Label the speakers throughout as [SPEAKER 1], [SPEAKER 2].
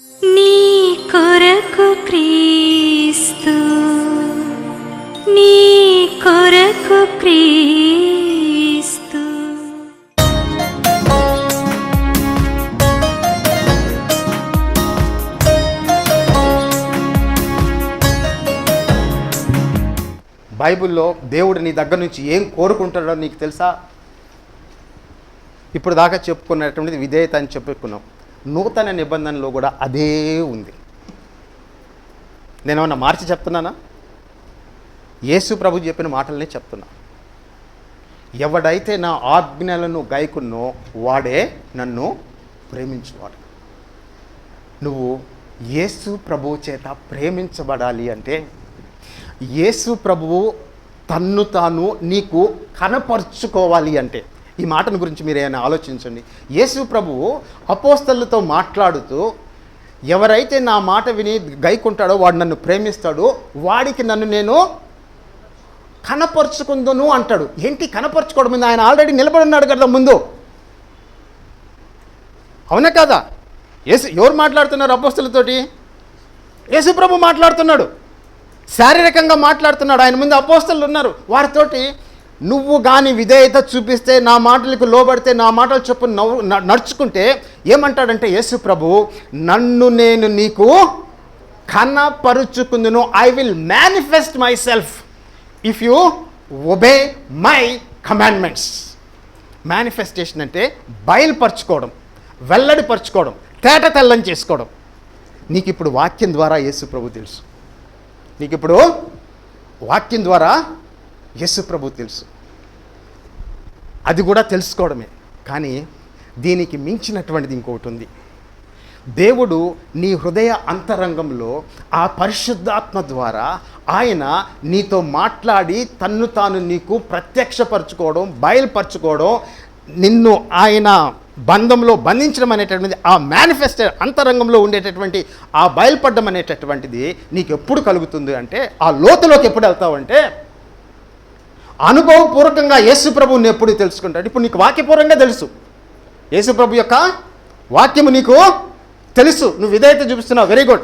[SPEAKER 1] నీ కొరకు క్రీస్తు, నీ కొరకు క్రీస్తు.
[SPEAKER 2] బైబిల్లో దేవుడు నీ దగ్గర నుంచి ఏం కోరుకుంటాడో నీకు తెలుసా? ఇప్పుడు దాకా చెప్పుకున్నటువంటిది విధేయత అని చెప్పుకున్నాం. నూతన నిబంధనలో కూడా అదే ఉంది. నేనేమన్నా మార్చి చెప్తున్నానా? యేసు ప్రభు చెప్పిన మాటలనే చెప్తున్నా. ఎవడైతే నా ఆజ్ఞలను గైకున్నో వాడే నన్ను ప్రేమించువాడు. నువ్వు యేసు ప్రభువు చేత ప్రేమించబడాలి అంటే యేసు ప్రభువు తన్ను తాను నీకు కనపరుచుకోవాలి అంటే, ఈ మాటను గురించి మీరు ఏమైనా ఆలోచించండి. యేసు ప్రభువు అపోస్తలులతో మాట్లాడుతూ ఎవరైతే నా మాట విని గైకుంటాడో వాడు నన్ను ప్రేమిస్తాడో వాడికి నన్ను నేను కనపరుచుకుందును అంటాడు. ఏంటి కనపరుచుకోవడం మీద? ఆయన ఆల్రెడీ నిలబడి ఉన్నాడు కదా ముందు. అవునా కదా? ఎవరు మాట్లాడుతున్నారు అపోస్తలులతోటి? యేసు ప్రభు మాట్లాడుతున్నాడు, శారీరకంగా మాట్లాడుతున్నాడు. ఆయన ముందు అపోస్తలులు ఉన్నారు. వారితోటి నువ్వు కానీ విధేయత చూపిస్తే, నా మాటలకు లోబడితే, నా మాటలు చొప్పున నడుచుకుంటే ఏమంటాడంటే యేసు ప్రభు, నన్ను నేను నీకు కనపరుచుకుందును. I will manifest myself if you obey my commandments. Manifestation అంటే బయలుపరచుకోవడం, వెల్లడిపరచుకోవడం, తేట తెల్లం చేసుకోవడం. నీకు ఇప్పుడు వాక్యం ద్వారా యేసు ప్రభు తెలుసు. నీకు ఇప్పుడు వాక్యం ద్వారా యేసు ప్రభు తెలుసు. అది కూడా తెలుసుకోవడమే. కానీ దీనికి మించినటువంటిది ఇంకొకటి ఉంది. దేవుడు నీ హృదయ అంతరంగంలో ఆ పరిశుద్ధాత్మ ద్వారా ఆయన నీతో మాట్లాడి తన్ను తాను నీకు ప్రత్యక్షపరచుకోవడం, బయలుపరచుకోవడం, నిన్ను ఆయన బంధంలో బంధించడం అనేటటువంటిది, ఆ మేనిఫెస్టో అంతరంగంలో ఉండేటటువంటి ఆ బయలుపడడం అనేటటువంటిది నీకు ఎప్పుడు కలుగుతుంది అంటే, ఆ లోతులోకి ఎప్పుడు వెళ్తావంటే అనుభవపూర్వకంగా యేసు ప్రభువుని ఎప్పుడు తెలుసుకుంటాడు. ఇప్పుడు నీకు వాక్యపూర్వకంగా తెలుసు, యేసు ప్రభు యొక్క వాక్యము నీకు తెలుసు, నువ్వు విధేయత చూపిస్తున్నావు, వెరీ గుడ్.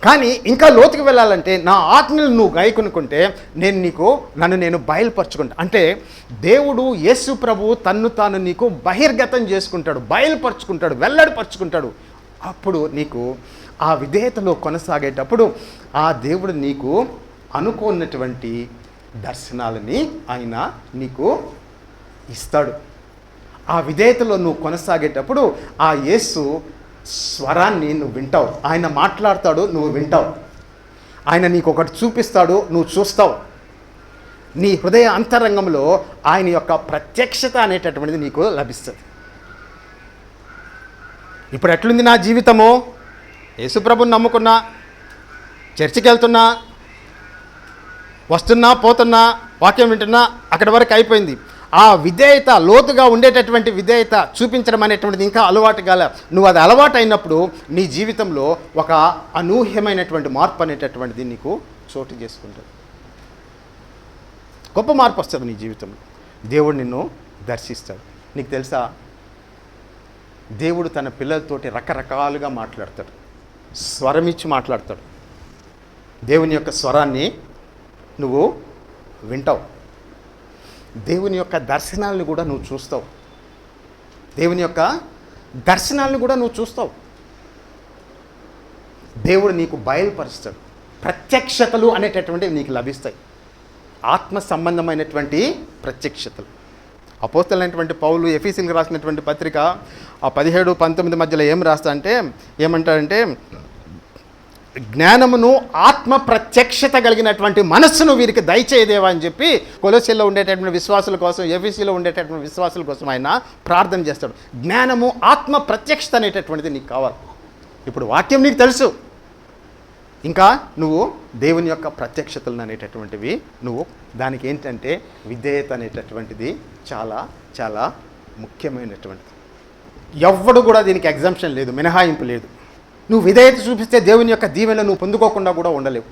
[SPEAKER 2] కానీ ఇంకా లోతుకు వెళ్ళాలంటే నా ఆజ్ఞలు నువ్వు గైకొనుకుంటే నన్ను నేను బయలుపరచుకుంటా. అంటే దేవుడు యేసు ప్రభువు తన్ను తాను నీకు బహిర్గతం చేసుకుంటాడు, బయలుపరుచుకుంటాడు, వెల్లడిపరుచుకుంటాడు. అప్పుడు నీకు ఆ విధేయతలో కొనసాగేటప్పుడు ఆ దేవుడు నీకు అనుకున్నటువంటి దర్శనాలని ఆయన నీకు ఇస్తాడు. ఆ విధేయతలో నువ్వు కొనసాగేటప్పుడు ఆ యేసు స్వరాన్ని నువ్వు వింటావు. ఆయన మాట్లాడతాడు, నువ్వు వింటావు. ఆయన నీకు ఒకటి చూపిస్తాడు, నువ్వు చూస్తావు. నీ హృదయ అంతరంగంలో ఆయన యొక్క ప్రత్యక్షత అనేటటువంటిది నీకు లభిస్తుంది. ఇప్పుడు ఎట్లుంది నా జీవితము? యేసుప్రభుని నమ్ముకున్నా, చర్చికి వెళ్తున్నా, వస్తున్నా, పోతున్నా, వాక్యం వింటున్నా, అక్కడి వరకు అయిపోయింది. ఆ విధేయత, లోతుగా ఉండేటటువంటి విధేయత చూపించడం అనేటువంటిది ఇంకా అలవాటు కాల. నువ్వు అది అలవాటు అయినప్పుడు నీ జీవితంలో ఒక అనూహ్యమైనటువంటి మార్పు అనేటటువంటిది నీకు చోటు చేసుకుంటుంది. గొప్ప మార్పు వస్తుంది నీ జీవితంలో. దేవుడు నిన్ను దర్శిస్తాడు. నీకు తెలుసా, దేవుడు తన పిల్లలతోటి రకరకాలుగా మాట్లాడతాడు, స్వరం ఇచ్చి మాట్లాడతాడు. దేవుని యొక్క స్వరాన్ని నువ్వు వింటావు. దేవుని యొక్క దర్శనాలను కూడా నువ్వు చూస్తావు. దేవుని యొక్క దర్శనాలను కూడా నువ్వు చూస్తావు. దేవుడు నీకు బయలుపరుస్తాడు. ప్రత్యక్షతలు అనేటటువంటివి నీకు లభిస్తాయి. ఆత్మ సంబంధమైనటువంటి ప్రత్యక్షతలు. అపోస్తలుడైనటువంటి పౌలు ఎఫెసీయులకు రాసినటువంటి పత్రిక 17-19 మధ్యలో ఏమంటాడంటే జ్ఞానమును, ఆత్మ ప్రత్యక్షత కలిగినటువంటి మనస్సును వీరికి దయచేయదేవా అని చెప్పి కొలొస్సీలో ఉండేటటువంటి విశ్వాసుల కోసం, ఎఫెసీలో ఉండేటటువంటి విశ్వాసుల కోసం ఆయన ప్రార్థన చేస్తాడు. జ్ఞానము, ఆత్మ ప్రత్యక్షత అనేటటువంటిది నీకు కావాలి. ఇప్పుడు వాక్యం నీకు తెలుసు, ఇంకా నువ్వు దేవుని యొక్క ప్రత్యక్షతలు అనేటటువంటివి నువ్వు దానికి ఏంటంటే విధేయత అనేటటువంటిది చాలా చాలా ముఖ్యమైనటువంటిది. ఎవ్వడు కూడా దీనికి ఎగ్జంప్షన్ లేదు, మినహాయింపు లేదు. నువ్వు విధేయత చూపిస్తే దేవుని యొక్క దీవెనలు నువ్వు పొందుకోకుండా కూడా ఉండలేవు.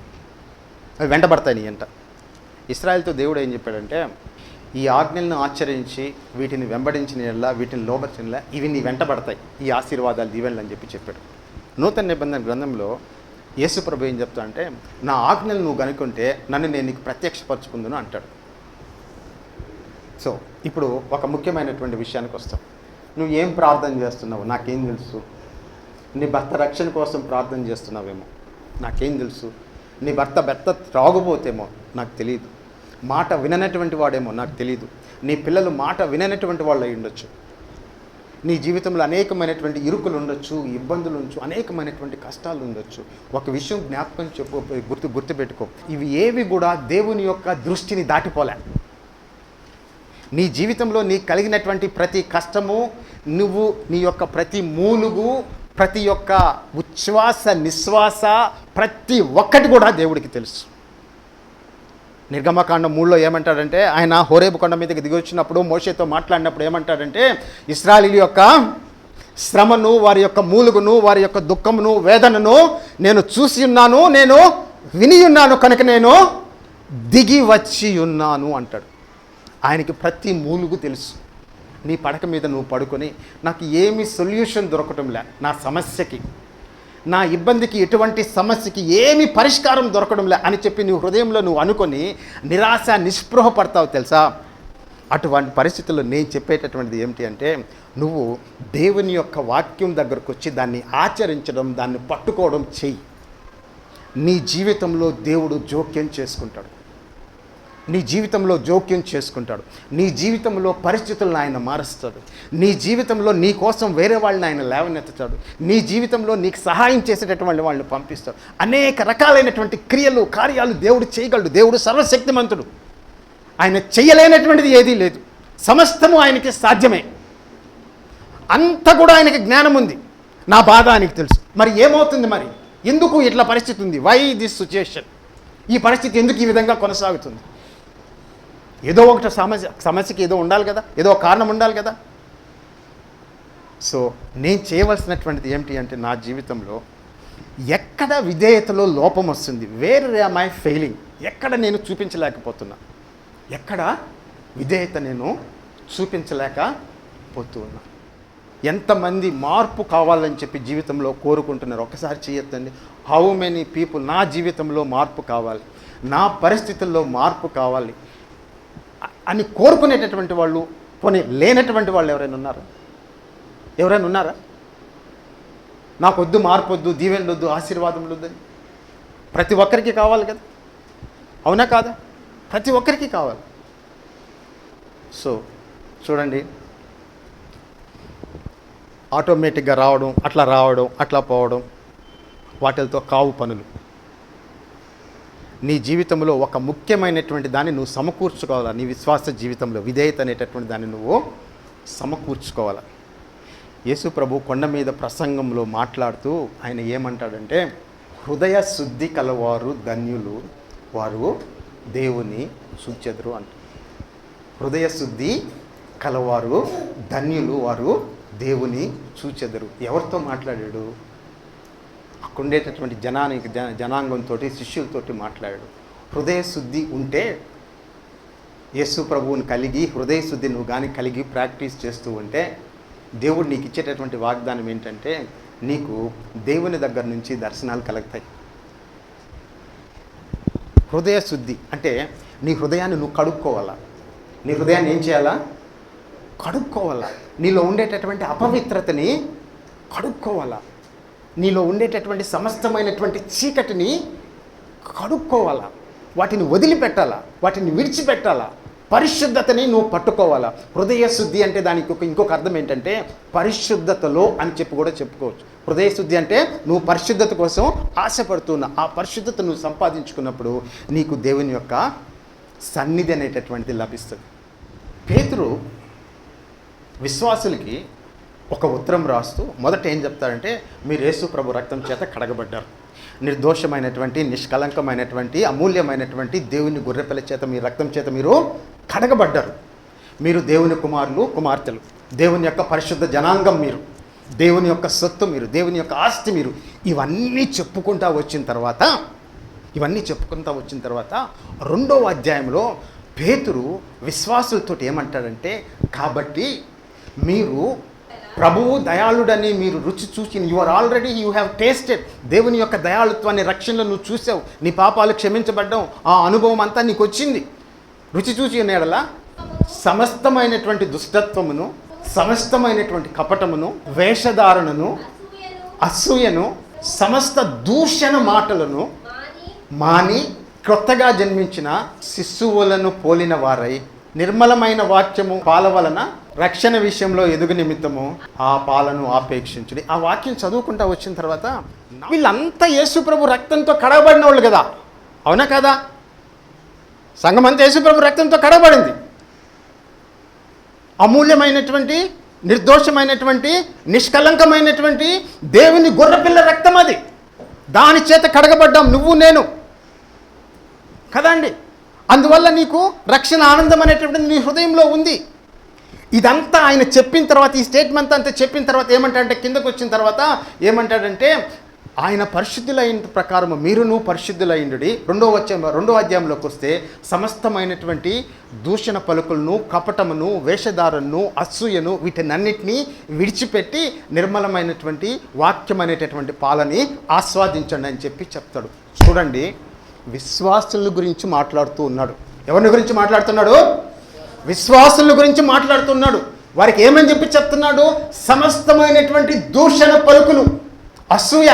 [SPEAKER 2] అవి వెంటబడతాయి నీ అంట. ఇశ్రాయేలుతో దేవుడు ఏం చెప్పాడంటే, ఈ ఆజ్ఞలను ఆచరించి వీటిని వెంబడించిన యెడల, వీటిని లోబర్చిన యెడల ఇవి నీ వెంటబడతాయి, ఈ ఆశీర్వాదాలు, దీవెనలు అని చెప్పి చెప్పాడు. నూతన నిబంధన గ్రంథంలో యేసు ప్రభు ఏం చెప్తా అంటే, నా ఆజ్ఞలు నువ్వు కనుక్కుంటే నన్ను నేను నీకు ప్రత్యక్షపరచుకుందును అంటాడు. సో ఇప్పుడు ఒక ముఖ్యమైనటువంటి విషయానికి వస్తాం. నువ్వు ఏం ప్రార్థన చేస్తున్నావు నాకేం తెలుసు? నీ భర్త రక్షణ కోసం ప్రార్థన చేస్తున్నావేమో, నాకేం తెలుసు? నీ భర్త త్రాగుపోతేమో నాకు తెలియదు. మాట విననటువంటి వాడేమో నాకు తెలియదు. నీ పిల్లలు మాట విననటువంటి వాళ్ళు అయి ఉండొచ్చు. నీ జీవితంలో అనేకమైనటువంటి ఇరుకులు ఉండొచ్చు, ఇబ్బందులు ఉండొచ్చు, అనేకమైనటువంటి కష్టాలు ఉండొచ్చు. ఒక విషయం జ్ఞాపకం గుర్తుపెట్టుకో, ఇవి ఏవి కూడా దేవుని యొక్క దృష్టిని దాటిపోలే. నీ జీవితంలో నీకు కలిగినటువంటి ప్రతి కష్టము, నువ్వు నీ యొక్క ప్రతి మూలుగు, ప్రతి ఒక్క ఉచ్ఛ్వాస నిశ్వాస, ప్రతి ఒక్కటి కూడా దేవుడికి తెలుసు. నిర్గమకాండం 3లో ఏమంటాడంటే, ఆయన హోరేబు కొండ మీదకి దిగి వచ్చినప్పుడు మోషేతో మాట్లాడినప్పుడు ఏమంటాడంటే, ఇశ్రాయేలీయుల యొక్క శ్రమను, వారి యొక్క మూలుగును, వారి యొక్క దుఃఖమును, వేదనను నేను చూసి ఉన్నాను, నేను విని ఉన్నాను, కనుక నేను దిగి వచ్చి ఉన్నాను అంటాడు. ఆయనకి ప్రతి మూలుగు తెలుసు. నీ పడక మీద నువ్వు పడుకొని, నాకు ఏమి సొల్యూషన్ దొరకటంలే, నా సమస్యకి, నా ఇబ్బందికి, ఎటువంటి సమస్యకి ఏమి పరిష్కారం దొరకడంలే అని చెప్పి నీ హృదయంలో నువ్వు అనుకొని నిరాశ నిస్పృహ పడతావు తెలుసా? అటువంటి పరిస్థితుల్లో నేను చెప్పేటటువంటిది ఏమిటి అంటే, నువ్వు దేవుని యొక్క వాక్యం దగ్గరకు వచ్చి దాన్ని ఆచరించడం, దాన్ని పట్టుకోవడం చెయ్యి. నీ జీవితంలో దేవుడు జోక్యం చేసుకుంటాడు. నీ జీవితంలో జోక్యం చేసుకుంటాడు. నీ జీవితంలో పరిస్థితులను ఆయన మారుస్తాడు. నీ జీవితంలో నీ కోసం వేరే వాళ్ళని ఆయన లేవనెత్తుతాడు. నీ జీవితంలో నీకు సహాయం చేసేటటువంటి వాళ్ళని పంపిస్తాడు. అనేక రకాలైనటువంటి క్రియలు, కార్యాలు దేవుడు చేయగలడు. దేవుడు సర్వశక్తిమంతుడు. ఆయన చేయలేనటువంటిది ఏదీ లేదు. సమస్తము ఆయనకి సాధ్యమే. అంత కూడా ఆయనకి జ్ఞానం ఉంది. నా బాధ ఆయనకి తెలుసు. మరి ఏమవుతుంది? మరి ఎందుకు ఇట్లా పరిస్థితి ఉంది? Why this situation? ఈ పరిస్థితి ఎందుకు ఈ విధంగా కొనసాగుతుంది? ఏదో ఒకటి సమస్యకి ఏదో ఉండాలి కదా, ఏదో ఒక కారణం ఉండాలి కదా. సో నేను చేయవలసినటువంటిది ఏమిటి అంటే, నా జీవితంలో ఎక్కడ విధేయతలో లోపం వస్తుంది, వేర్ యామ్ ఐ ఫెయిలింగ్, ఎక్కడ నేను చూపించలేకపోతున్నా, ఎక్కడ విధేయత నేను చూపించలేకపోతున్నా. ఎంతమంది మార్పు కావాలని చెప్పి జీవితంలో కోరుకుంటున్నారు? ఒకసారి చేయొద్దండి. హౌ మెనీ పీపుల్ నా జీవితంలో మార్పు కావాలి, నా పరిస్థితుల్లో మార్పు కావాలి అని కోరుకునేటటువంటి వాళ్ళు, పోనీ లేనటువంటి వాళ్ళు ఎవరైనా ఉన్నారా? ఎవరైనా ఉన్నారా? నాకొద్దు మార్పు వద్దు, దీవెనలు వద్దు, ఆశీర్వాదములు వద్దని ప్రతి ఒక్కరికి కావాలి కదా, అవునా కాదా? ప్రతి ఒక్కరికి కావాలి. సో చూడండి, ఆటోమేటిక్గా రావడం, అట్లా పోవడం, వాటితో కావు పనులు. నీ జీవితంలో ఒక ముఖ్యమైనటువంటి దాన్ని నువ్వు సమకూర్చుకోవాలా. నీ విశ్వాస జీవితంలో విధేయత అనేటటువంటి దాన్ని నువ్వు సమకూర్చుకోవాలా. యేసు ప్రభు కొండ మీద ప్రసంగంలో మాట్లాడుతూ ఆయన ఏమంటాడంటే, హృదయ శుద్ధి కలవారు ధన్యులు, వారు దేవుని చూచెదరు అంట. హృదయ శుద్ధి కలవారు ధన్యులు, వారు దేవుని చూచెదరు. ఎవరితో మాట్లాడాడు? అక్కడుండేటటువంటి జనాంగంతో, శిష్యులతోటి మాట్లాడాడు. హృదయ శుద్ధి ఉంటే, యేసు ప్రభువుని కలిగి హృదయ శుద్ధి నువ్వు కానీ కలిగి ప్రాక్టీస్ చేస్తూ ఉంటే, దేవుడు నీకు ఇచ్చేటటువంటి వాగ్దానం ఏంటంటే, నీకు దేవుని దగ్గర నుంచి దర్శనాలు కలుగుతాయి. హృదయ శుద్ధి అంటే నీ హృదయాన్ని నువ్వు కడుక్కోవాలా. నీ హృదయాన్ని ఏం చేయాలా? కడుక్కోవాలా. నీలో ఉండేటటువంటి అపవిత్రతని కడుక్కోవాలా. నీలో ఉండేటటువంటి సమస్తమైనటువంటి చీకటిని కడుక్కోవాలా. వాటిని వదిలిపెట్టాలా, వాటిని విడిచిపెట్టాలా. పరిశుద్ధతని నువ్వు పట్టుకోవాలా. హృదయ శుద్ధి అంటే దానికి ఇంకొక అర్థం ఏంటంటే, పరిశుద్ధతలో అని చెప్పి కూడా చెప్పుకోవచ్చు. హృదయ శుద్ధి అంటే నువ్వు పరిశుద్ధత కోసం ఆశపడుతున్నా, ఆ పరిశుద్ధత నువ్వు సంపాదించుకున్నప్పుడు నీకు దేవుని యొక్క సన్నిధి అనేటటువంటిది లభిస్తుంది. పేతురు విశ్వాసులకి ఒక ఉత్తరం రాస్తూ మొదట ఏం చెప్తారంటే, మీరు యేసు ప్రభు రక్తం చేత కడగబడ్డారు, నిర్దోషమైనటువంటి, నిష్కలంకమైనటువంటి, అమూల్యమైనటువంటి దేవుని గొర్రెపిల్ల చేత, మీ రక్తం చేత మీరు కడగబడ్డారు. మీరు దేవుని కుమారులు, కుమార్తెలు, దేవుని యొక్క పరిశుద్ధ జనాంగం, మీరు దేవుని యొక్క సొత్తు, మీరు దేవుని యొక్క ఆస్తి. మీరు ఇవన్నీ చెప్పుకుంటా వచ్చిన తర్వాత 2వ అధ్యాయంలో పేతురు విశ్వాసులతో ఏమంటాడంటే, కాబట్టి మీరు ప్రభువు దయాళుడని మీరు రుచి చూసి యు హ్యావ్ టేస్టెడ్. దేవుని యొక్క దయాళుత్వాన్ని, రక్షణలో నువ్వు చూసావు, నీ పాపాలు క్షమించబడ్డం, ఆ అనుభవం అంతా నీకు వచ్చింది. రుచి చూసి ఉన్నాడలా సమస్తమైనటువంటి దుష్టత్వమును, సమస్తమైనటువంటి కపటమును, వేషధారణను, అసూయను, సమస్త దూషణ మాటలను మాని క్రొత్తగా జన్మించిన శిశువులను పోలిన వారై నిర్మలమైన వాక్యము పాల వలన రక్షణ విషయంలో ఎదుగు నిమిత్తము ఆ పాలను ఆపేక్షించుడి. ఆ వాక్యం చదువుకుంటా వచ్చిన తర్వాత వీళ్ళంతా యేసుప్రభు రక్తంతో కడగబడిన వాళ్ళు కదా, అవునా కదా? సంఘమంతా యేసుప్రభు రక్తంతో కడగబడింది. అమూల్యమైనటువంటి, నిర్దోషమైనటువంటి, నిష్కలంకమైనటువంటి దేవుని గొర్రెపిల్ల రక్తం అది. దాని చేత కడగబడ్డాం నువ్వు నేను కదండి. అందువల్ల నీకు రక్షణ ఆనందం అనేటువంటిది నీ హృదయంలో ఉంది. ఇదంతా ఆయన చెప్పిన తర్వాత, ఈ స్టేట్మెంట్ అంతా చెప్పిన తర్వాత ఏమంటాడంటే, కిందకు వచ్చిన తర్వాత ఏమంటాడంటే, ఆయన పరిశుద్ధులైన ప్రకారము మీరును పరిశుద్ధులైండుడి. రెండో అధ్యాయంలోకి వస్తే సమస్తమైనటువంటి దూషణ పలుకులను, కపటమును, వేషధారను, అసూయను వీటినన్నిటినీ విడిచిపెట్టి నిర్మలమైనటువంటి వాక్యం అనేటటువంటి పాలని ఆస్వాదించండి అని చెప్పి చెప్తాడు. చూడండి, విశ్వాసుల గురించి మాట్లాడుతూ ఉన్నాడు. ఎవరిని గురించి మాట్లాడుతున్నాడు? విశ్వాసుల గురించి మాట్లాడుతున్నాడు. వారికి ఏమని చెప్పి చెప్తున్నాడు? సమస్తమైనటువంటి దూషణ పలుకులు, అసూయ,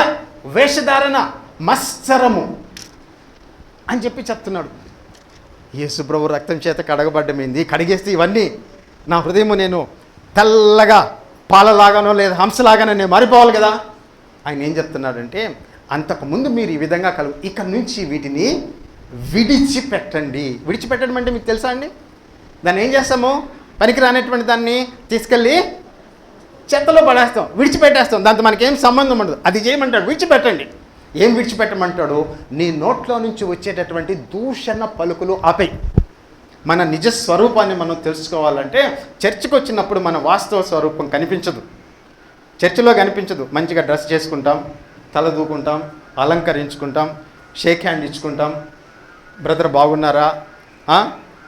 [SPEAKER 2] వేషధారణ, మత్సరము అని చెప్పి చెప్తున్నాడు. యేసుప్రభు రక్తం చేత కడగబడ్డమైంది. కడిగేస్తే ఇవన్నీ నా హృదయము నేను తెల్లగా పాలలాగానో లేదా హంసలాగానో నేను మారిపోవాలి కదా. ఆయన ఏం చెప్తున్నాడంటే, అంతకుముందు మీరు ఈ విధంగా ఇక నుంచి వీటిని విడిచిపెట్టండి. విడిచిపెట్టడం అంటే మీకు తెలుసా అండి? దాన్ని ఏం చేస్తాము? పనికి రానటువంటి దాన్ని తీసుకెళ్ళి చెత్తలో పడేస్తాం, విడిచిపెట్టేస్తాం. దాంతో మనకేం సంబంధం ఉండదు. అది చేయమంటాడు, విడిచిపెట్టండి. ఏం విడిచిపెట్టమంటాడు? నీ నోట్లో నుంచి వచ్చేటటువంటి దూషణ పలుకులు ఆపేయి. మన నిజ స్వరూపాన్ని మనం తెలుసుకోవాలంటే చర్చికి వచ్చినప్పుడు మన వాస్తవ స్వరూపం కనిపించదు, చర్చిలో కనిపించదు. మంచిగా డ్రెస్ చేసుకుంటాం, తల దూకుంటాం, అలంకరించుకుంటాం, షేక్ హ్యాండ్ ఇచ్చుకుంటాం, బ్రదర్ బాగున్నారా,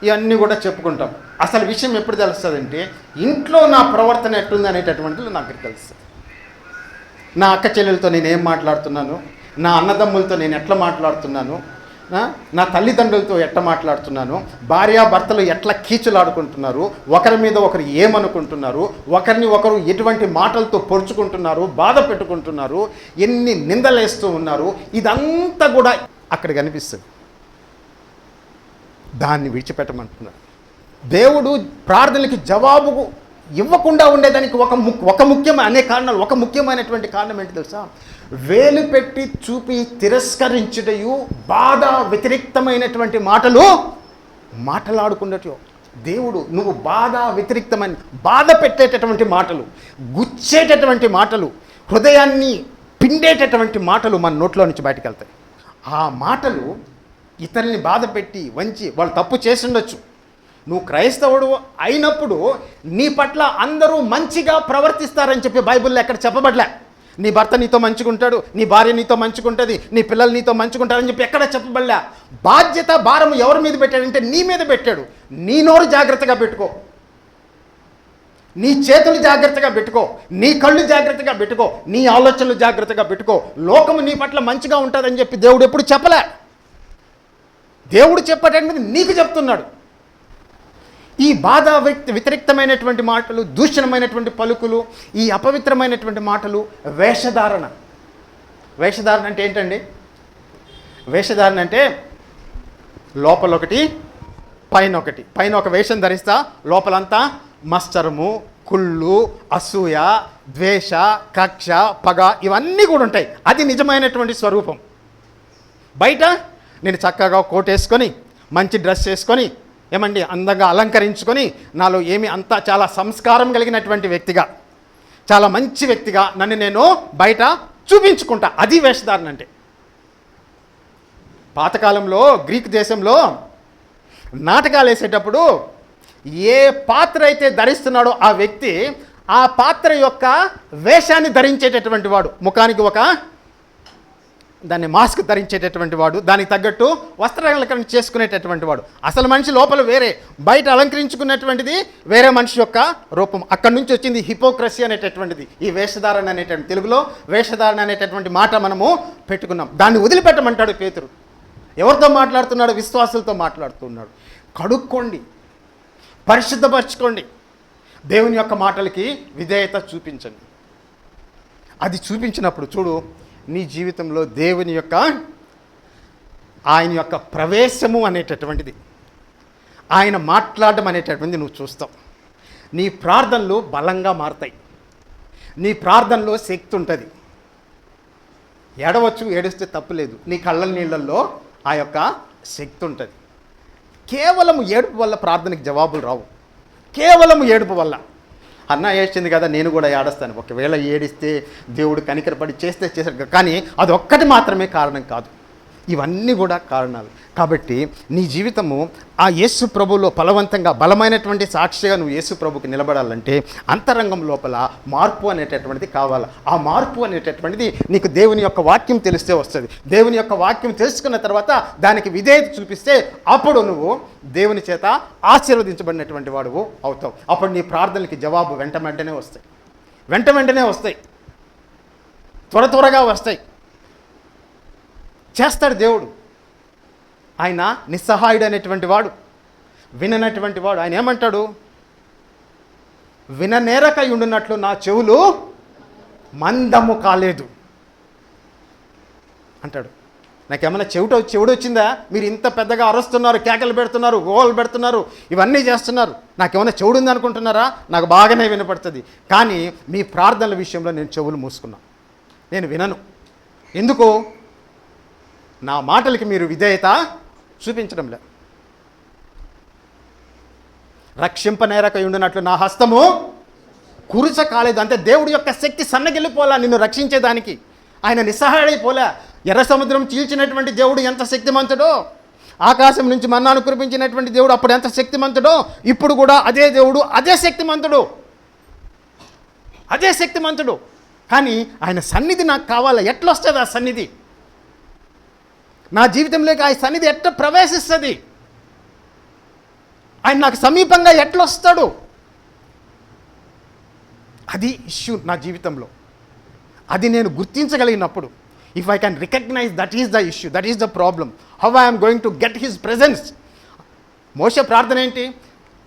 [SPEAKER 2] ఇవన్నీ కూడా చెప్పుకుంటాం. అసలు విషయం ఎప్పుడు తెలుస్తుందంటే, ఇంట్లో నా ప్రవర్తన ఎట్లుంది అనేటటువంటిది నాకు తెలుస్తుంది. నా అక్క చెల్లెలతో నేను ఏం మాట్లాడుతున్నాను, నా అన్నదమ్ములతో నేను ఎట్లా మాట్లాడుతున్నాను, నా తల్లిదండ్రులతో ఎట్లా మాట్లాడుతున్నాను, భార్యాభర్తలు ఎట్లా కీచులాడుకుంటున్నారు, ఒకరి మీద ఒకరు ఏమనుకుంటున్నారు, ఒకరిని ఒకరు ఎటువంటి మాటలతో పొడుచుకుంటున్నారు, బాధ పెట్టుకుంటున్నారు, ఎన్ని నిందలేస్తూ ఉన్నారు, ఇదంతా కూడా అక్కడ కనిపిస్తుంది. దాన్ని విడిచిపెట్టమంటున్నారు. దేవుడు ప్రార్థనలకి జవాబు ఇవ్వకుండా ఉండేదానికి ఒక ముఖ్యమైనటువంటి కారణం ఏంటి తెలుసా? వేలు పెట్టి చూపి తిరస్కరించుటయు, బాధ వ్యతిరేక్తమైనటువంటి మాటలు మాట్లాడుకున్నట్టు. దేవుడు నువ్వు వ్యతిరేక్తమైన బాధ పెట్టేటటువంటి మాటలు, గుచ్చేటటువంటి మాటలు, హృదయాన్ని పిండేటటువంటి మాటలు మన నోట్లో నుంచి బయటకు వెళ్తాయి. ఆ మాటలు ఇతరుల్ని బాధ పెట్టి వంచి, వాళ్ళు తప్పు చేసి ఉండొచ్చు. నువ్వు క్రైస్తవుడు అయినప్పుడు నీ పట్ల అందరూ మంచిగా ప్రవర్తిస్తారని చెప్పి బైబిల్లో ఎక్కడ చెప్పబడలే. నీ భర్త నీతో మంచిగుంటాడు, నీ భార్య నీతో మంచిగుంటుంది, నీ పిల్లలు నీతో మంచిగుంటారని చెప్పి ఎక్కడ చెప్పబడలే. బాధ్యత భారం ఎవరి మీద పెట్టాడంటే నీ మీద పెట్టాడు. నీ నోరు జాగ్రత్తగా పెట్టుకో, నీ చేతులు జాగ్రత్తగా పెట్టుకో, నీ కళ్ళు జాగ్రత్తగా పెట్టుకో, నీ ఆలోచనలు జాగ్రత్తగా పెట్టుకో. లోకము నీ పట్ల మంచిగా ఉంటుందని చెప్పి దేవుడు ఎప్పుడు చెప్పలే. దేవుడు చెప్పేటటువంటి నీకు చెప్తున్నాడు. ఈ బాధ వ్యతిరేక్తమైనటువంటి మాటలు, దూషణమైనటువంటి పలుకులు, ఈ అపవిత్రమైనటువంటి మాటలు, వేషధారణ. వేషధారణ అంటే ఏంటండి? వేషధారణ అంటే లోపల ఒకటి, పైన ఒకటి. పైన ఒక వేషం ధరిస్తా, లోపలంతా మత్సరము, కుళ్ళు, అసూయ, ద్వేష, కక్ష, పగ ఇవన్నీ కూడా ఉంటాయి. అది నిజమైనటువంటి స్వరూపం. బయట నేను చక్కగా కోట్ వేసుకొని, మంచి డ్రెస్ వేసుకొని, ఏమండి అందంగా అలంకరించుకొని, నాలో ఏమి అంతా చాలా సంస్కారం కలిగినటువంటి వ్యక్తిగా, చాలా మంచి వ్యక్తిగా నన్ను నేను బయట చూపించుకుంటా. అది వేషధారణ అంటే. పాతకాలంలో గ్రీక్ దేశంలో నాటకాలు వేసేటప్పుడు ఏ పాత్ర అయితే ధరిస్తున్నాడో ఆ వ్యక్తి ఆ పాత్ర యొక్క వేషాన్ని ధరించేటటువంటి వాడు. ముఖానికి ఒక దాన్ని మాస్క్ ధరించేటటువంటి వాడు, దానికి తగ్గట్టు వస్త్రాలంకరణ చేసుకునేటటువంటి వాడు. అసలు మనిషి లోపల వేరే, బయట అలంకరించుకున్నటువంటిది వేరే మనిషి యొక్క రూపం. అక్కడి నుంచి వచ్చింది హిపోక్రసీ అనేటటువంటిది. ఈ వేషధారణ అనేటువంటి, తెలుగులో వేషధారణ అనేటటువంటి మాట మనము పెట్టుకున్నాం. దాన్ని వదిలిపెట్టమంటాడు పేతురు. ఎవరితో మాట్లాడుతున్నాడు? విశ్వాసులతో మాట్లాడుతున్నాడు. కడుక్కోండి, పరిశుద్ధపరచుకోండి, దేవుని యొక్క మాటలకి విధేయత చూపించండి. అది చూపించినప్పుడు చూడు, నీ జీవితంలో దేవుని యొక్క, ఆయన యొక్క ప్రవేశము అనేటటువంటిది, ఆయన మాట్లాడడం అనేటటువంటిది నువ్వు చూస్తావు. నీ ప్రార్థనలు బలంగా మారుతాయి, నీ ప్రార్థనలో శక్తి ఉంటుంది. ఏడవచ్చు, ఏడిస్తే తప్పులేదు, నీ కళ్ళ నీళ్ళల్లో ఆ యొక్క శక్తి ఉంటుంది. కేవలం ఏడుపు వల్ల ప్రార్థనకి జవాబులు రావు. కేవలం ఏడుపు వల్ల, అన్న ఏడ్చింది కదా నేను కూడా ఏడుస్తాను, ఒకవేళ ఏడిస్తే దేవుడు కనికరపడి చేశారు, కానీ అది ఒక్కటి మాత్రమే కారణం కాదు, ఇవన్నీ కూడా కారణాలు. కాబట్టి నీ జీవితము ఆ యేసు ప్రభువులో ఫలవంతంగా బలమైనటువంటి సాక్షిగా నువ్వు యేసు ప్రభుకి నిలబడాలంటే అంతరంగం లోపల మార్పు అనేటటువంటిది కావాలి. ఆ మార్పు అనేటటువంటిది నీకు దేవుని యొక్క వాక్యం తెలిస్తే వస్తుంది. దేవుని యొక్క వాక్యం తెలుసుకున్న తర్వాత దానికి విధేయత చూపిస్తే అప్పుడు నువ్వు దేవుని చేత ఆశీర్వదించబడినటువంటి వాడువు అవుతావు. అప్పుడు నీ ప్రార్థనలకి జవాబు వెంటనే వస్తాయి, త్వరగా వస్తాయి. చేస్తాడు దేవుడు. ఆయన నిస్సహాయుడు అనేటువంటి వాడు, విననటువంటి వాడు. ఆయన ఏమంటాడు? విననేరకై ఉండునట్లు నా చెవులు మందము కాలేదు అంటాడు. నాకేమైనా చెవుడు వచ్చిందా? మీరు ఇంత పెద్దగా అరుస్తున్నారు, కేకలు పెడుతున్నారు, గోలు పెడుతున్నారు, ఇవన్నీ చేస్తున్నారు, నాకేమైనా చెవుడు ఉంది అనుకుంటున్నారా? నాకు బాగానే వినపడుతుంది. కానీ మీ ప్రార్థనల విషయంలో నేను చెవులు మూసుకున్నా, నేను వినను. ఎందుకు? నా మాటలకి మీరు విధేయత చూపించడం లేదు. రక్షింపనేరకై ఉండునట్లు నా హస్తము కురుచ కాలేదు. అంటే దేవుడి యొక్క శక్తి సన్నగిల్లిపోలా నిన్ను రక్షించేదానికి. ఆయన నిస్సహాయుడైపోలే. ఎర్ర సముద్రం చీల్చినటువంటి దేవుడు ఎంత శక్తిమంతుడో, ఆకాశం నుంచి మన్నాను కురిపించినటువంటి దేవుడు అప్పుడు ఎంత శక్తిమంతుడో, ఇప్పుడు కూడా అదే దేవుడు, అదే శక్తిమంతుడు. కానీ ఆయన సన్నిధి నాకు కావాలా? ఎట్లా వస్తుంది ఆ సన్నిధి? నా జీవితంలోకి ఆ సన్నిధి ఎట్లా ప్రవేశిస్తుంది? ఆయన నాకు సమీపంగా ఎట్లా వస్తాడు? అది ఇష్యూ నా జీవితంలో. అది నేను గుర్తించగలిగినప్పుడు, if I can recognise that is the issue, that is the problem, how I'm going to get his presence. Moshe ప్రార్థన ఏంటి?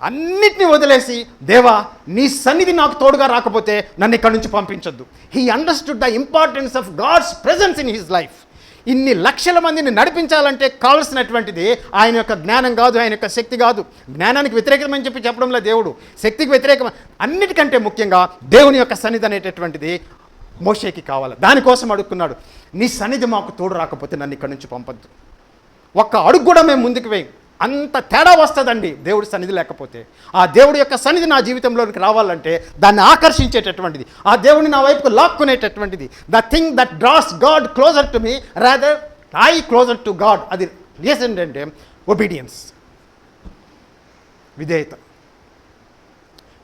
[SPEAKER 2] అన్నిటినీ వదిలేసి, దేవా నీ సన్నిధి నాకు తోడుగా రాకపోతే నన్ను ఇక్కడి నుంచి పంపించొద్దు. He understood the importance of God's presence in his life. ఇన్ని లక్షల మందిని నడిపించాలంటే కావాల్సినటువంటిది ఆయన యొక్క జ్ఞానం కాదు, ఆయన యొక్క శక్తి కాదు. జ్ఞానానికి వ్యతిరేకమని చెప్పడంలో దేవుడు, శక్తికి వ్యతిరేకం. అన్నిటికంటే ముఖ్యంగా దేవుని యొక్క సన్నిధి అనేటటువంటిది మోషేకి కావాలి. దానికోసం అడుక్కున్నాడు, నీ సన్నిధి మాకు తోడు రాకపోతే నన్ను ఇక్కడి నుంచి పంపొద్దు. ఒక్క అడుగు కూడా మేము ముందుకు వేయం. అంత తేడా వస్తుందండి దేవుడి సన్నిధి లేకపోతే. ఆ దేవుడి యొక్క సన్నిధి నా జీవితంలోకి రావాలంటే దాన్ని ఆకర్షించేటటువంటిది, ఆ దేవుడిని నా వైపుకు లాక్కునేటటువంటిది, the thing that draws God closer to me rather I closer to God. అది రీజన్ ఏంటంటే ఒబీడియన్స్,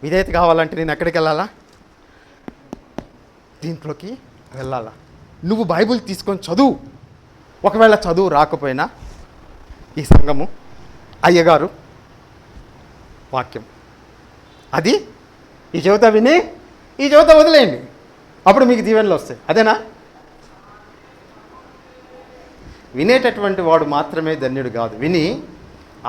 [SPEAKER 2] విధేయత కావాలంటే నేను ఎక్కడికి వెళ్ళాలా? దీంట్లోకి వెళ్ళాలా? నువ్వు బైబిల్ తీసుకొని చదువు. ఒకవేళ చదువు రాకపోయినా ఈ సంఘము, అయ్యగారు వాక్యం, అది ఈ చెవిత విని ఈ చెవిత వదిలేయండి, అప్పుడు మీకు దీవెనలు వస్తాయి. అదేనా? వినేటటువంటి వాడు మాత్రమే ధన్యుడు కాదు, విని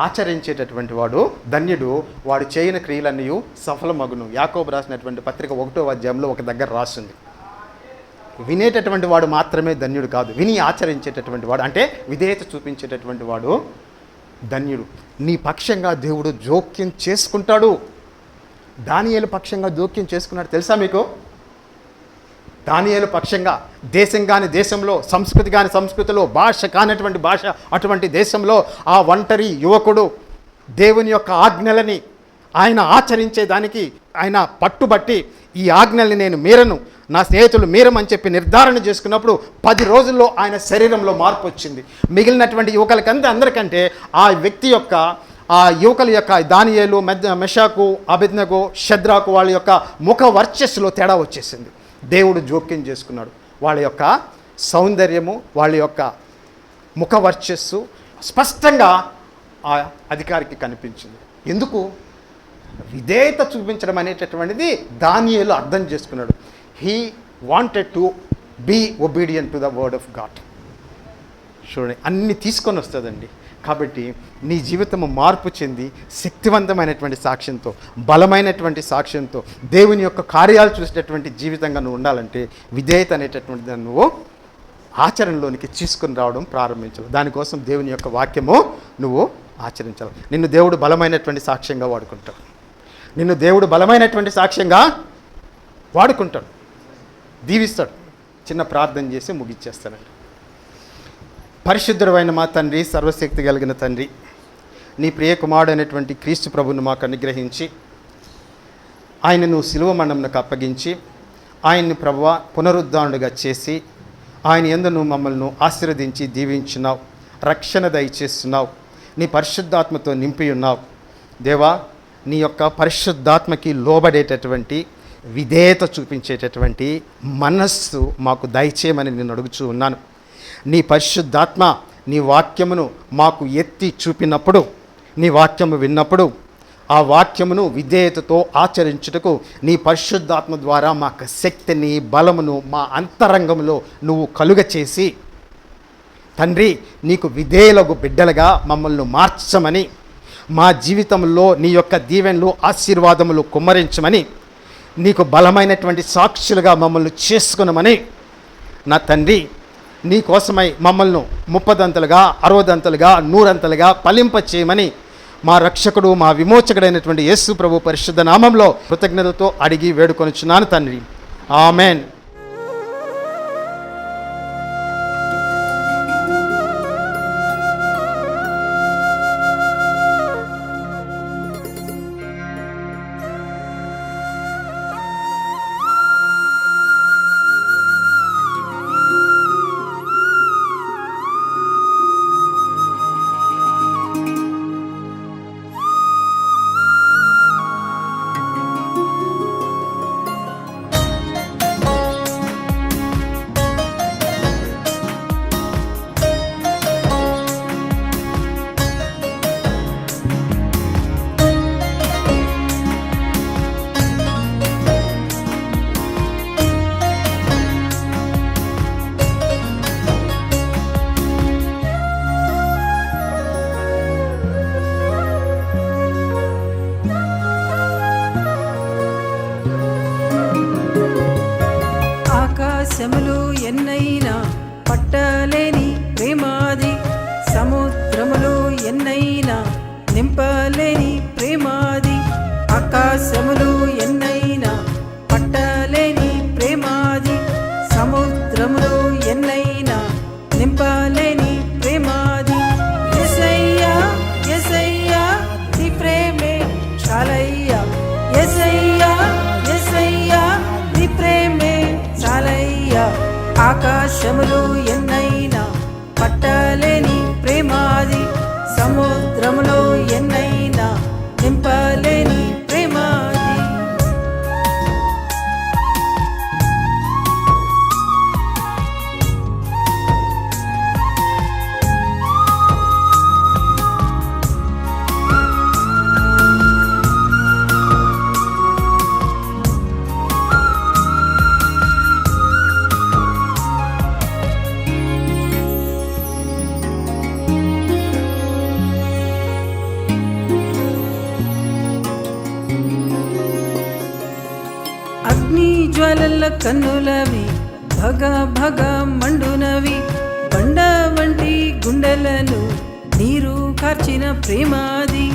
[SPEAKER 2] ఆచరించేటటువంటి వాడు ధన్యుడు. వాడు చేయని క్రియలన్నీ సఫలమగును. యాకోబు రాసినటువంటి పత్రిక 1వ అధ్యాయంలో ఒక దగ్గర రాస్తుంది. వినేటటువంటి వాడు మాత్రమే ధన్యుడు కాదు, విని ఆచరించేటటువంటి వాడు, అంటే విధేయత చూపించేటటువంటి వాడు ధన్యుడు. నీ పక్షంగా దేవుడు జోక్యం చేసుకుంటాడు. దానియేలు పక్షంగా జోక్యం చేసుకున్నాడు తెలుసా మీకు? దానియేలు పక్షంగా, దేశం కాని దేశంలో, సంస్కృతి కాని సంస్కృతిలో, భాష కానటువంటి భాష అటువంటి దేశంలో ఆ ఒంటరి యువకుడు దేవుని యొక్క ఆజ్ఞలని ఆయన ఆచరించేదానికి ఆయన పట్టుబట్టి, ఈ ఆజ్ఞల్ని నేను మీరను, నా స్నేహితులు మీరమని చెప్పి నిర్ధారణ చేసుకున్నప్పుడు 10 రోజుల్లో ఆయన శరీరంలో మార్పు వచ్చింది. మిగిలినటువంటి యువకులకంటే అందరికంటే ఆ వ్యక్తి యొక్క, ఆ యువకుల యొక్క, దానియేలు, మెషాకు, అబేద్నెగో, షద్రాకు వాళ్ళ యొక్క ముఖ వర్చస్సులో తేడా వచ్చేసింది. దేవుడు జోక్యం చేసుకున్నాడు. వాళ్ళ యొక్క సౌందర్యము, వాళ్ళ యొక్క ముఖ వర్చస్సు స్పష్టంగా ఆ అధికారికి కనిపించింది. ఎందుకు? విధేయత చూపించడం అనేటటువంటిది దానియేలు అర్థం చేసుకున్నాడు. He wanted to be obedient to the word of God. చూడండి, అన్ని తీసుకొని వస్తుందండి. కాబట్టి నీ జీవితము మార్పు చెంది శక్తివంతమైనటువంటి సాక్ష్యంతో, బలమైనటువంటి సాక్ష్యంతో, దేవుని యొక్క కార్యాలు చూసేటటువంటి జీవితంగా నువ్వు ఉండాలంటే విధేయత అనేటటువంటి దాన్ని నువ్వు ఆచరణలోనికి తీసుకుని రావడం ప్రారంభించాలి. దానికోసం దేవుని యొక్క వాక్యము నువ్వు ఆచరించాలి. నిన్ను దేవుడు బలమైనటువంటి సాక్ష్యంగా వాడుకుంటాడు. నిన్ను దేవుడు బలమైనటువంటి సాక్ష్యంగా వాడుకుంటాడు, దీవిస్తాడు. చిన్న ప్రార్థన చేసి ముగిచ్చేస్తానండి. పరిశుద్ధుడైన మా తండ్రి, సర్వశక్తి కలిగిన తండ్రి, నీ ప్రియ కుమారుడు అయినటువంటి క్రీస్తు ప్రభువును మాకు అనుగ్రహించి ఆయనను శిలువ మరణమునకు అప్పగించి ఆయన్ని ప్రభువా పునరుద్ధానుడిగా చేసి ఆయన యందు నువ్వు మమ్మల్ని ఆశీర్వదించి దీవించున్నావు, రక్షణ దయచేస్తున్నావు, నీ పరిశుద్ధాత్మతో నింపి ఉన్నావు. దేవా, నీ యొక్క పరిశుద్ధాత్మకి లోబడేటటువంటి విధేయత చూపించేటటువంటి మనస్సు మాకు దయచేయమని నేను అడుగుచూ ఉన్నాను. నీ పరిశుద్ధాత్మ నీ వాక్యమును మాకు ఎత్తి చూపినప్పుడు, నీ వాక్యము విన్నప్పుడు ఆ వాక్యమును విధేయతతో ఆచరించుటకు నీ పరిశుద్ధాత్మ ద్వారా మాకు శక్తిని, బలమును మా అంతరంగంలో నువ్వు కలుగచేసి తండ్రి నీకు విధేయులకు బిడ్డలుగా మమ్మల్ని మార్చమని, మా జీవితంలో నీ యొక్క దీవెనలు, ఆశీర్వాదములు కుమ్మరించమని, నీకు బలమైనటువంటి సాక్షులుగా మమ్మల్ని చేసుకునమని నా తండ్రి నీ కోసమై మమ్మల్ని 30 60 100 ఫలింప చేయమని మా రక్షకుడు, మా విమోచకుడైనటువంటి యేసు ప్రభు పరిశుద్ధ నామంలో కృతజ్ఞతతో అడిగి వేడుకొనుచున్నాను తండ్రి. ఆమెన్.
[SPEAKER 3] ఆకాశములు ఎన్నైనా పట్టలేని ప్రేమాది, సముద్రములు ఎన్నైనా నింపలేని ప్రేమాది. ఆకాశములు ఎన్నైనా పట్టలేని ప్రేమాది, సముద్రములు ఎన్నైనా నింపలేని ప్రేమాది. యేసయ్యా యేసయ్యా నీ ప్రేమే చాలయ్యా, యేసయ్యా యేసయ్యా నీ ప్రేమే చాలయ్యా. ఆకాశములు ఎన్నైనా పట్టలేని ప్రేమాది, సముద్రములో ఎన్నైనా నింపలేని ప్రేమాది. అగ్ని జ్వాలల కన్నులవి భగ భగ మండునవి, బండ వంటి గుండెలను నీరు కార్చిన ప్రేమాది.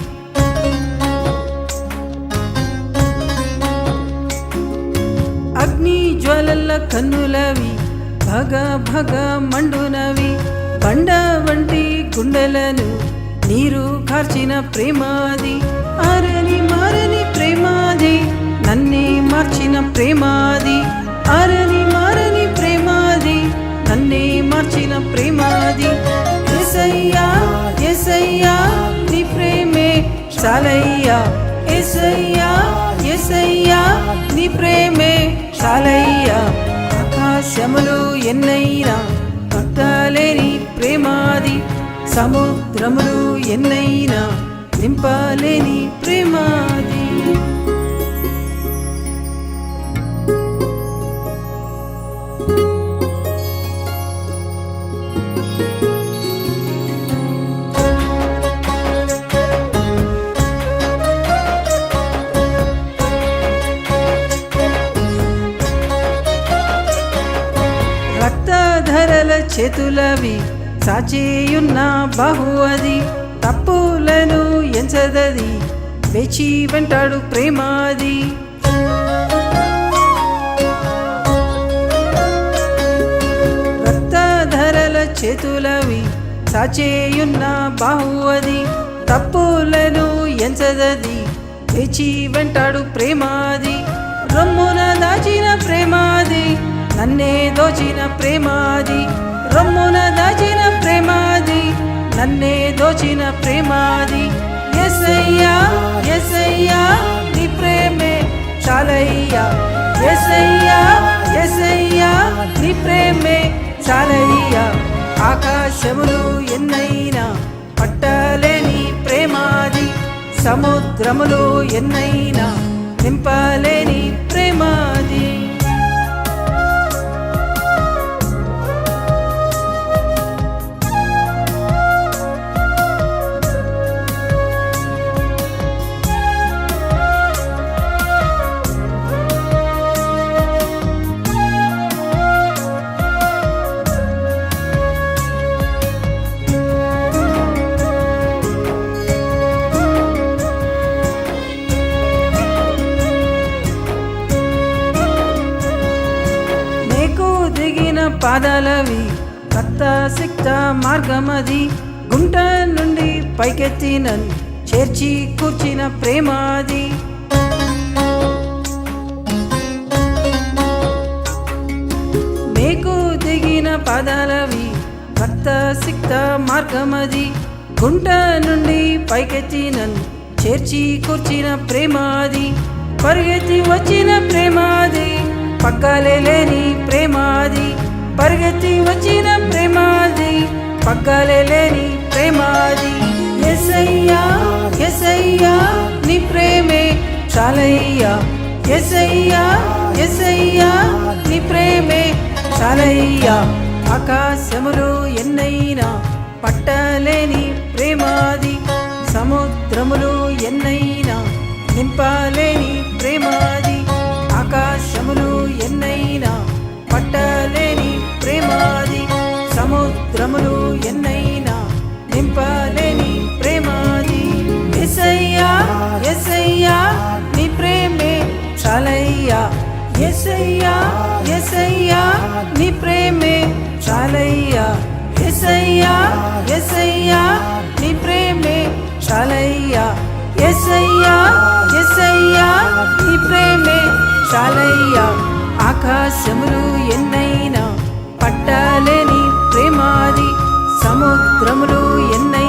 [SPEAKER 3] అగ్ని జ్వాలల కన్నులవి భగ భగ మండునవి, బండ వంటి గుండెలను నీరు కార్చిన ప్రేమాది. ఆరని మారని ప్రేమాది, నన్నే మార్చిన ప్రేమాది. ఆరని మారని ప్రేమాది, నన్నే మార్చిన ప్రేమాది. యేసయ్యా యేసయ్యా నీ ప్రేమే చాలయ్యా, యేసయ్యా యేసయ్యా నీ ప్రేమే చాలయ్యా. ఆకాశములు ఎన్నైనా సముద్రములు ఎన్నైనా నింపలేని ప్రేమాది. రక్తధరల చేతులవి సాచేయున్న బహు అది, తప్పులను ఎంచదది వేచి వెంటాడు ప్రేమాది. రక్తధరల చేతులవి సాచేయున్న బహు అది, తప్పులను ఎంచదది వేచి వెంటాడు ప్రేమాది. రొమ్మున దాచిన ప్రేమాది, నన్నే దోచిన ప్రేమాది. రొమ్మున దాచిన ప్రేమాది, నన్నే దోచిన ప్రేమాది. యేసయ్యా యేసయ్యా నీ ప్రేమే చాలయ్యా. యేసయ్యా యేసయ్యా నీ ప్రేమే చాలయ్యా. ఆకాశములు ఎన్నైనా పట్టలేని ప్రేమాది, సముద్రములు ఎన్నైనా నింపలేని ప్రేమాది. దిగిన పాదాలవి రక్త సిక్త మార్గమది, గుంట నుండి పైకెత్తి నన్ను చేర్చి కూర్చిన ప్రేమాది. మేకు దిగిన పాదాలవి రక్త సిక్త మార్గమది, గుంట నుండి పైకెత్తి నన్ను చేర్చి కూర్చిన ప్రేమాది. పరిగెత్తి వచ్చిన ప్రేమాది, పగ్గాలే లేని ప్రేమాది. పరిగెత్తి వచ్చిన ప్రేమాది, పగ్గాలే లేని ప్రేమాది. యేసయ్యా యేసయ్యా నీ ప్రేమే చాలయ్యా. యేసయ్యా యేసయ్యా నీ ప్రేమే చాలయ్యా. ఆకాశములు ఎన్నైనా పట్టలేని ప్రేమాది, సముద్రములు ఎన్నైనా నింపలేని ప్రేమాది. ఆకాశములు ఎన్నైనా పట్టలేని ప్రేమాది, సముద్రములు ఎన్నైనా నింపలేని ప్రేమాది. యేసయ్యా యేసయ్యా నీ ప్రేమే చాలయ్యా. యేసయ్యా యేసయ్యా నీ ప్రేమే చాలయ్యా. యేసయ్యా యేసయ్యా నీ ప్రేమే చాలయ్యా. యేసయ్యా యేసయ్యా నీ ప్రేమే చాలయ్యా. ఆకాశములు ఎన్నైనా పట్టలేని ప్రేమాది, సముద్రములు ఎన్నైనా